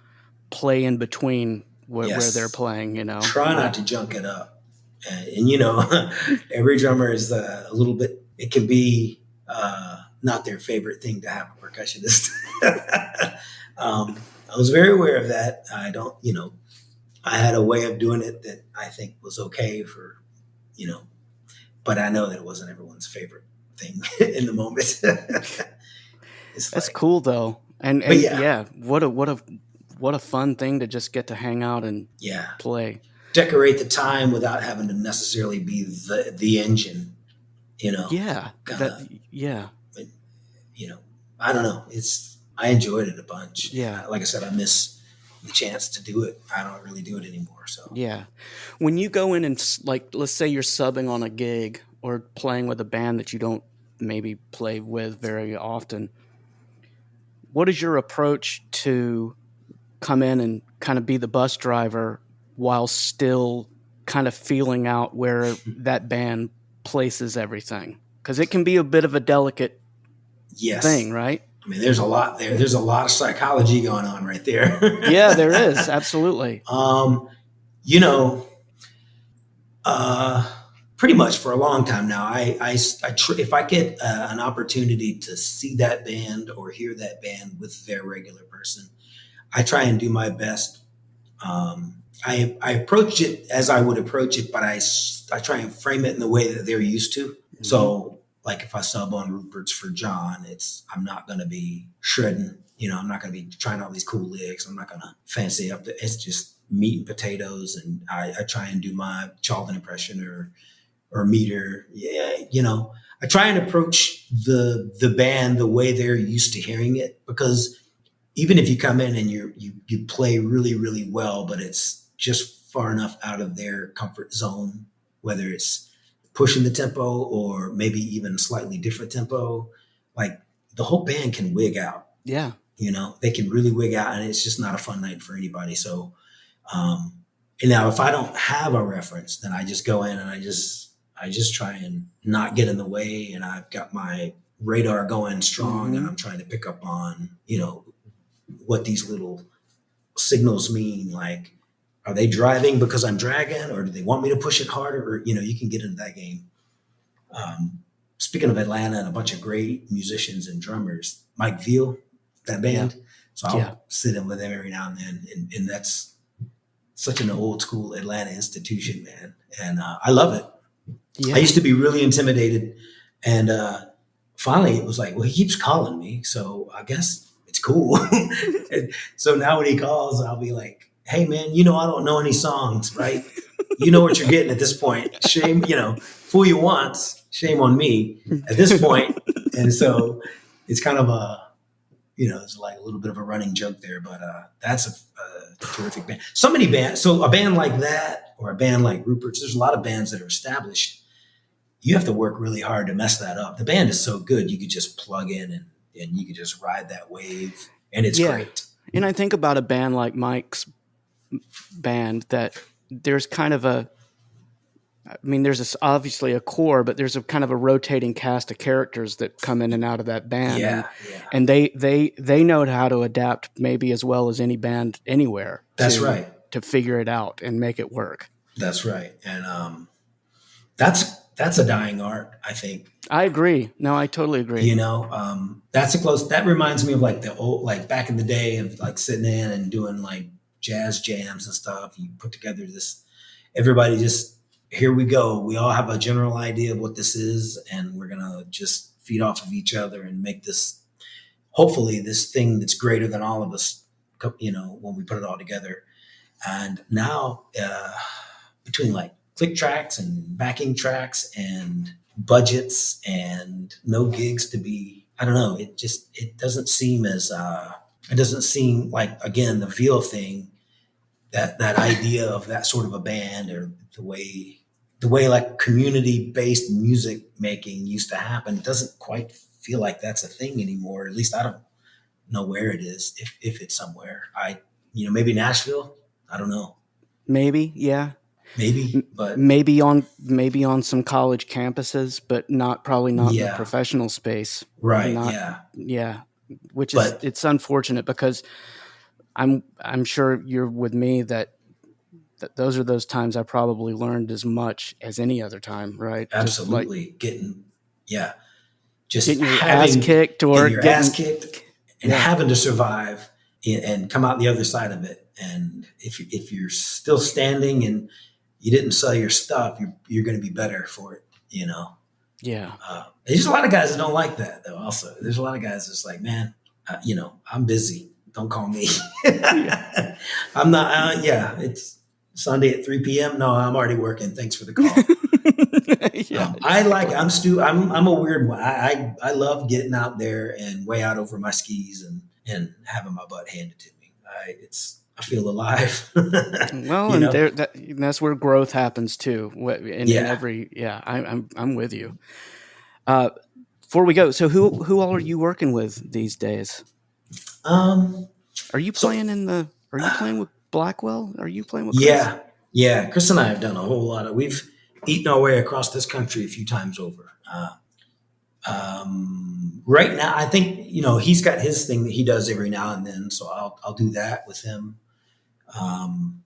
play in between where they're playing, Try not to junk it up. And every drummer is a little bit, it can be not their favorite thing to have a percussionist. I was very aware of that. I don't, I had a way of doing it that I think was okay for, but I know that it wasn't everyone's favorite thing in the moment. It's That's like, cool though. And but yeah, yeah, what a fun thing to just get to hang out and yeah, play. decorate the time without having to necessarily be the engine, Yeah. kind That of, yeah. I don't know. I enjoyed it a bunch. And Yeah. like I said, I miss the chance to do it. I don't really do it anymore. So Yeah. When you go in and like let's say you're subbing on a gig or playing with a band that you don't maybe play with very often, what is your approach to come in and kind of be the bus driver while still kind of feeling out where that band places everything? Because it can be a bit of a delicate thing, yes, right? I mean, there's a lot there. There's a lot of psychology going on right there. Yeah, there is. Absolutely. You know, uh, pretty much for a long time now, if I get an opportunity to see that band or hear that band with their regular person, I try and do my best. I approach it as I would approach it, but I try and frame it in the way that they're used to. Mm-hmm. So, like if I sub on Rupert's for John, I'm not going to be shredding. I'm not going to be trying all these cool licks. I'm not going to fancy up. It's just meat and potatoes, and I try and do my Chalden impression or Meeder. Yeah, I try and approach the band the way they're used to hearing it, because even if you come in and you play really, really well, but it's just far enough out of their comfort zone, whether it's pushing the tempo or maybe even slightly different tempo, like the whole band can wig out. Yeah. They can really wig out, and it's just not a fun night for anybody. So, and now if I don't have a reference, then I just go in and I just try and not get in the way, and I've got my radar going strong, Mm-hmm. and I'm trying to pick up on, what these little signals mean. Like, are they driving because I'm dragging, or do they want me to push it harder? Or, you can get into that game. Speaking of Atlanta and a bunch of great musicians and drummers, Mike Veal, that band. Yeah. So I'll sit in with them every now and then. And that's such an old school Atlanta institution, man. And I love it. Yeah. I used to be really intimidated. And finally it was like, well, he keeps calling me, so I guess it's cool. So now when he calls, I'll be like, hey man, I don't know any songs, right? You know what you're getting at this point. Shame, fool you once, shame on me at this point. And so it's kind of it's like a little bit of a running joke there, but that's a terrific band. So many bands. So a band like that, or a band like Rupert's, there's a lot of bands that are established. You have to work really hard to mess that up. The band is so good, you could just plug in and you could just ride that wave, and it's great. And I think about a band like Mike's band, that there's kind of there's obviously a core, but there's a kind of a rotating cast of characters that come in and out of that band. Yeah. And they know how to adapt maybe as well as any band anywhere. That's right. To figure it out and make it work. That's right. And that's a dying art, I think. I agree. No, I totally agree. That reminds me of like the old, like back in the day of like sitting in and doing like jazz jams and stuff. You put together everybody just, here we go. We all have a general idea of what this is, and we're going to just feed off of each other and make this, hopefully this thing that's greater than all of us, when we put it all together. And now, between like click tracks and backing tracks and budgets and no gigs to be, I don't know. It doesn't seem like, again, the Veal thing, that idea of that sort of a band, or the way like community-based music making used to happen. It doesn't quite feel like that's a thing anymore. At least I don't know where it is, if it's somewhere. Maybe Nashville. I don't know. Maybe, yeah. Maybe, but maybe on some college campuses, but probably not in the professional space. Right. Yeah. Which is, it's unfortunate, because I'm sure you're with me that those are those times I probably learned as much as any other time, right? Absolutely. Getting your ass kicked and having to survive and come out the other side of it. And if you're still standing and you didn't sell your stuff, you're going to be better for it, Yeah. There's a lot of guys that don't like that, though. Also, there's a lot of guys that's like, man, I'm busy. Don't call me. Yeah. I'm not. Yeah, it's Sunday at 3 p.m. No, I'm already working. Thanks for the call. Yeah. I like. I'm a weird one. I love getting out there and way out over my skis and having my butt handed to me. I feel alive. Well, you and know. that's where growth happens too. In Yeah. every, yeah, I'm with you. Before we go, so who all are you working with these days? Um. Are you So playing Are you playing with Blackwell? Are you playing with Chris? yeah. Chris and I have done a whole lot of. We've eaten our way across this country a few times over. Right now, I think he's got his thing that he does every now and then, so I'll do that with him.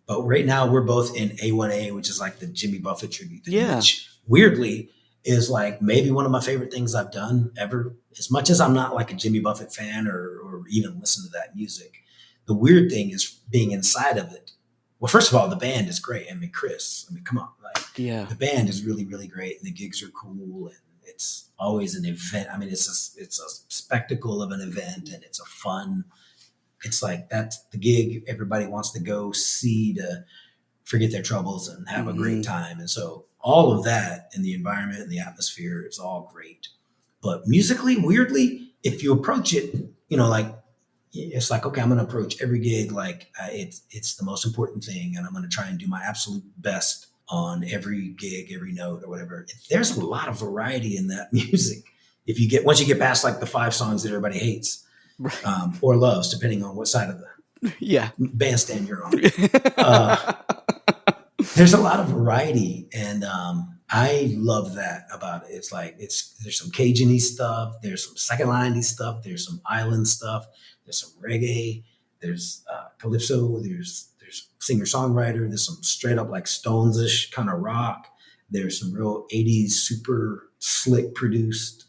But right now, we're both in A1A, which is like the Jimmy Buffett tribute thing, Yeah. which weirdly is like maybe one of my favorite things I've done ever. As much as I'm not like a Jimmy Buffett fan or even listen to that music, the weird thing is being inside of it. Well, first of all, the band is great. I mean, Chris, come on, like Yeah. the band is really, really great, and the gigs are cool, and it's always an event. I mean, it's a spectacle of an event, and it's a fun. It's like that's the gig everybody wants to go see to forget their troubles and have a great time. And so all of that and the environment and the atmosphere is all great. But musically, weirdly, if you approach it, like it's like, okay, I'm going to approach every gig like it's the most important thing, and I'm going to try and do my absolute best on every gig, every note, or whatever. There's a lot of variety in that music. Once you get past like the 5 songs that everybody hates or loves, depending on what side of the bandstand you're on. There's a lot of variety, and I love that about it. It's like there's some Cajun-y stuff, there's some second line-y stuff, there's some island stuff, there's some reggae, there's calypso, there's singer-songwriter, there's some straight up like Stones-ish kind of rock, there's some real 80s super slick produced,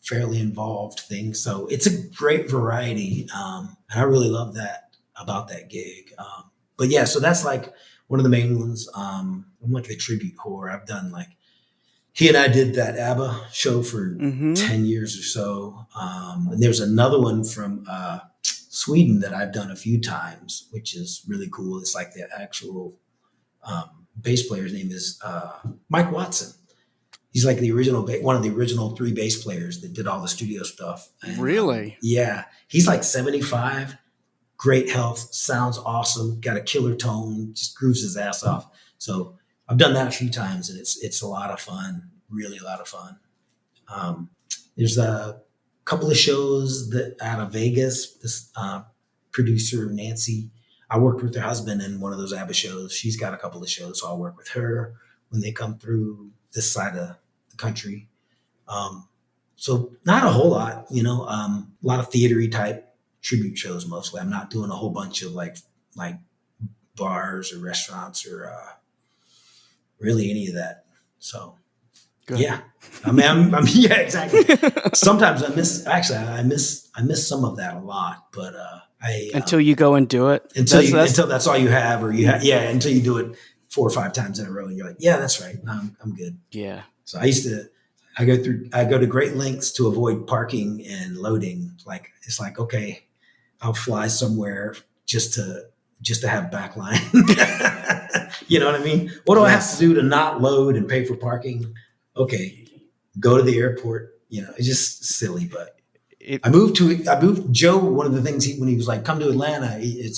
fairly involved things. So it's a great variety, and I really love that about that gig. But yeah, so that's like one of the main ones. I'm like the tribute whore. I've done like he and I did that ABBA show for 10 years or so. And there's another one from Sweden that I've done a few times, which is really cool. It's like the actual bass player's name is Mike Watson. He's like one of the original 3 bass players that did all the studio stuff. And, really? Yeah. He's like 75, great health, sounds awesome, got a killer tone, just grooves his ass off. So I've done that a few times, and it's a lot of fun, really a lot of fun. There's a couple of shows that out of Vegas, this producer, Nancy, I worked with her husband in one of those ABBA shows. She's got a couple of shows, so I'll work with her when they come through this side of the country. So not a whole lot, a lot of theater-y type tribute shows mostly. I'm not doing a whole bunch of like bars or restaurants or really any of that. So good. Yeah, I mean, I'm yeah, exactly. Sometimes I miss some of that a lot, but until you go and do it, until that's all you have, or until you do it 4 or 5 times in a row, and you're like, yeah, that's right, no, I'm good. Yeah. So I go to great lengths to avoid parking and loading. Like it's like, okay, I'll fly somewhere just to have backline. You know what I mean? What do I have to do to not load and pay for parking? Okay, go to the airport. It's just silly, but I moved Joe. One of the things when he was like, come to Atlanta,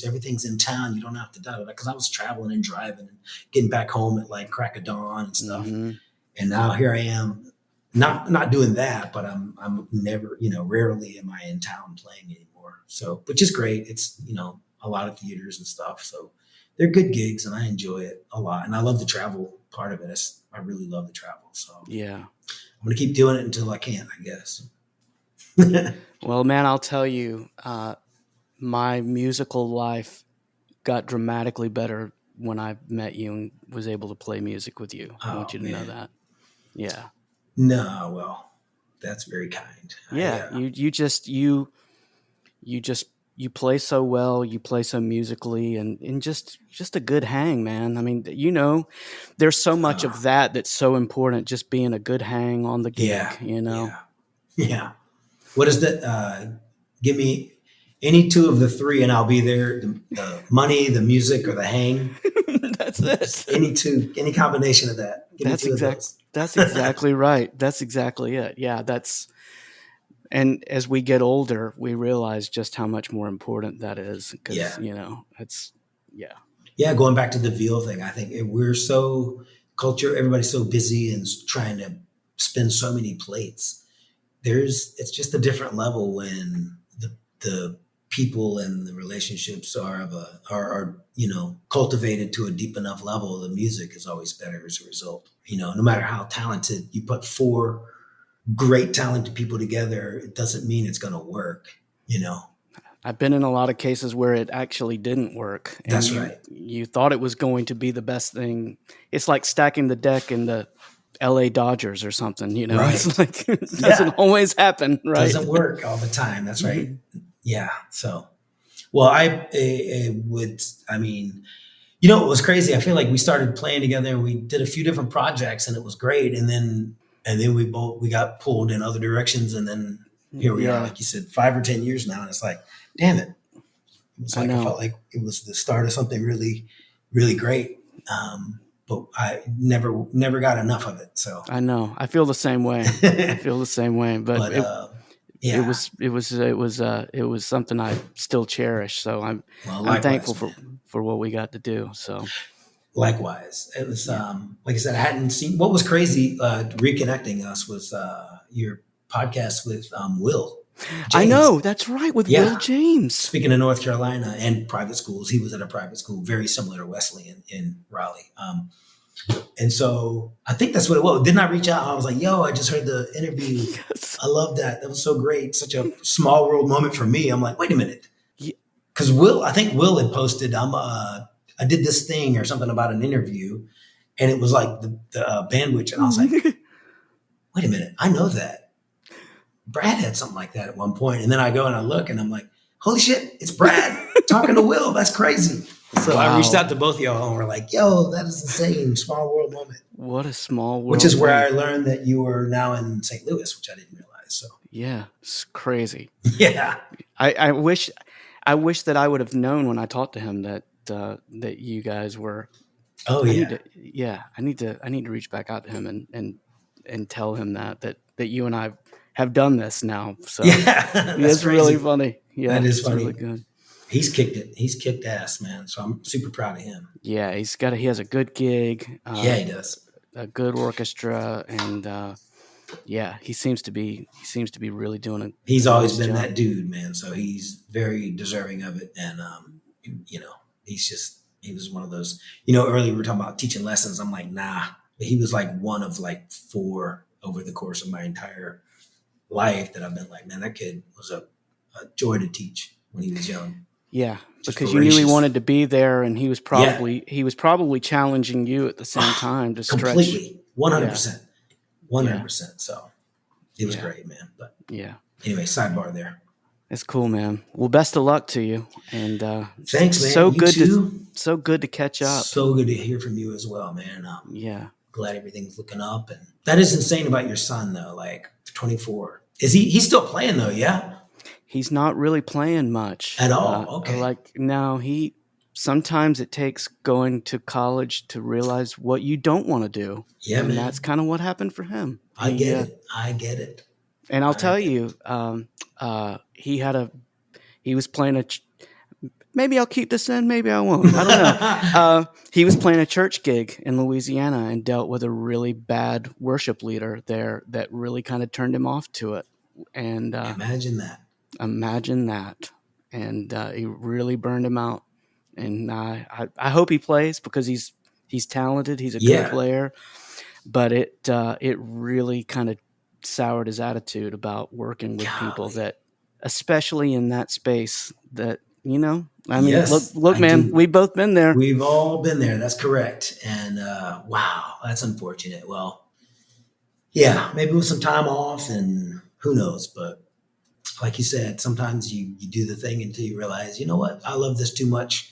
everything's in town. You don't have to do it. Because I was traveling and driving and getting back home at like crack of dawn and stuff. Mm-hmm. And now here I am, not doing that, but I'm never, rarely am I in town playing anymore. So, which is great. It's, a lot of theaters and stuff. So they're good gigs and I enjoy it a lot. And I love the travel part of it. I really love the travel. So yeah, I'm going to keep doing it until I can't, I guess. Well, man, I'll tell you, my musical life got dramatically better when I met you and was able to play music with you. I want you to know that. Yeah. No, well, that's very kind. Yeah. You just you play so well, you play so musically, and just a good hang, man. I mean, there's so much of that that's so important. Just being a good hang on the gig, Yeah. Yeah. What is that? Give me any two of the three and I'll be there. The money, the music, or the hang. That's it. Any combination of that. Give me two of those. That's exactly right. That's exactly it. Yeah. And as we get older, we realize just how much more important that is. Because, Going back to the veal thing, I think we're so everybody's so busy and trying to spin so many plates. It's just a different level when the people and the relationships are cultivated to a deep enough level. The music is always better as a result. No matter how talented you put four great talented people together, it doesn't mean it's going to work. I've been in a lot of cases where it actually didn't work. And That's right. You thought it was going to be the best thing. It's like stacking the deck in the LA Dodgers or something, Right. It's like it doesn't always happen, right? Doesn't work all the time. That's right. Mm-hmm. Yeah. So, well, it was crazy. I feel like we started playing together and we did a few different projects and it was great. And then we got pulled in other directions. And then here we are, like you said, 5 or 10 years now. And it's like, damn it. It's like I felt like it was the start of something really, really great. But I never got enough of it. So I know. I feel the same way. But it was something I still cherish. So I'm thankful for what we got to do. So likewise, it was like I said, I hadn't seen. What was crazy reconnecting us was your podcast with Will James. I know, that's right, with Will James. Speaking of North Carolina and private schools, he was at a private school very similar to Wesley in Raleigh. And so I think that's what it was. Didn't I reach out? I was like, yo, I just heard the interview. Yes. I love that. That was so great. Such a small world moment for me. I'm like, wait a minute. Because I think Will had posted, I did this thing or something about an interview. And it was like the bandwidth. And I was like, wait a minute. I know that. Brad had something like that at one point. And then I go and I look and I'm like, holy shit, it's Brad talking to Will. That's crazy. So I reached out to both of y'all and we're like, yo, that is insane. Small world moment. What a small world. Which is where I learned that you were now in St. Louis, which I didn't realize. So yeah, it's crazy. Yeah. I wish that I would have known when I talked to him that you guys were. Oh, I need to reach back out to him and tell him that you and I have done this now. So it's really funny. Yeah, that is funny. Really good. He's kicked it. He's kicked ass, man. So I'm super proud of him. Yeah, he has a good gig. He does. A good orchestra, and he seems to be really doing it. He's always been that dude, man. So he's very deserving of it, and he was one of those. Earlier we were talking about teaching lessons. I'm like, nah, but he was like one of like 4 over the course of my entire life that I've been like, man, that kid was a joy to teach when he was young. Yeah, because you knew he wanted to be there, and he was probably challenging you at the same time to stretch. Completely, 100%, 100%. So it was great, man. But anyway, sidebar there. It's cool, man. Well, best of luck to you, and thanks, man. So you good to catch up. So good to hear from you as well, man. Glad everything's looking up, and that is insane about your son, though. Like 24, he's still playing though? Yeah. He's not really playing much at all. Okay. Sometimes it takes going to college to realize what you don't want to do. Yeah, and man. That's kind of what happened for him. I get it. And I'll tell you, he was playing maybe I'll keep this in, maybe I won't. I don't know. He was playing a church gig in Louisiana and dealt with a really bad worship leader there that really kind of turned him off to it. And imagine that. And he really burned him out. And I hope he plays because he's talented. He's a good player. But it really kind of soured his attitude about working with people that, especially in that space, that look, man, we've both been there. We've all been there. That's correct. And wow, that's unfortunate. Well, maybe with some time off and who knows, but like you said, sometimes you do the thing until you realize, you know what, I love this too much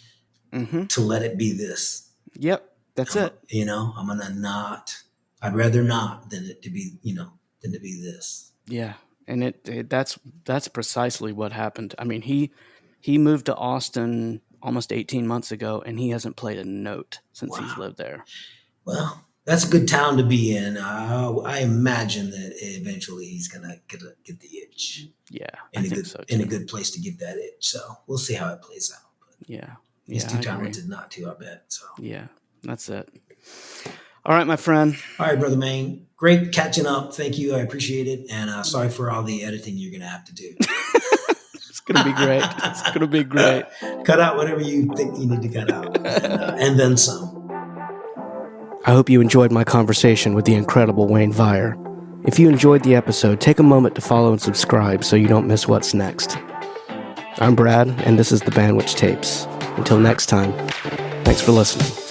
to let it be this. Yep, that's it. You know, I'm gonna not. I'd rather not than it to be, than to be this. Yeah, and that's precisely what happened. I mean, he moved to Austin almost 18 months ago, and he hasn't played a note since he's lived there. Well, that's a good town to be in. I imagine that eventually he's gonna get the itch. Yeah, in a good place to get that itch. So we'll see how it plays out. But yeah, he's too talented not to, I bet. So yeah, that's it. All right, my friend. All right, Brother Maine. Great catching up. Thank you. I appreciate it. And sorry for all the editing you're gonna have to do. It's gonna be great. It's gonna be great. Cut out whatever you think you need to cut out, and then some. I hope you enjoyed my conversation with the incredible Wayne Viar. If you enjoyed the episode, take a moment to follow and subscribe so you don't miss what's next. I'm Brad, and this is the Bandwidth Tapes. Until next time, thanks for listening.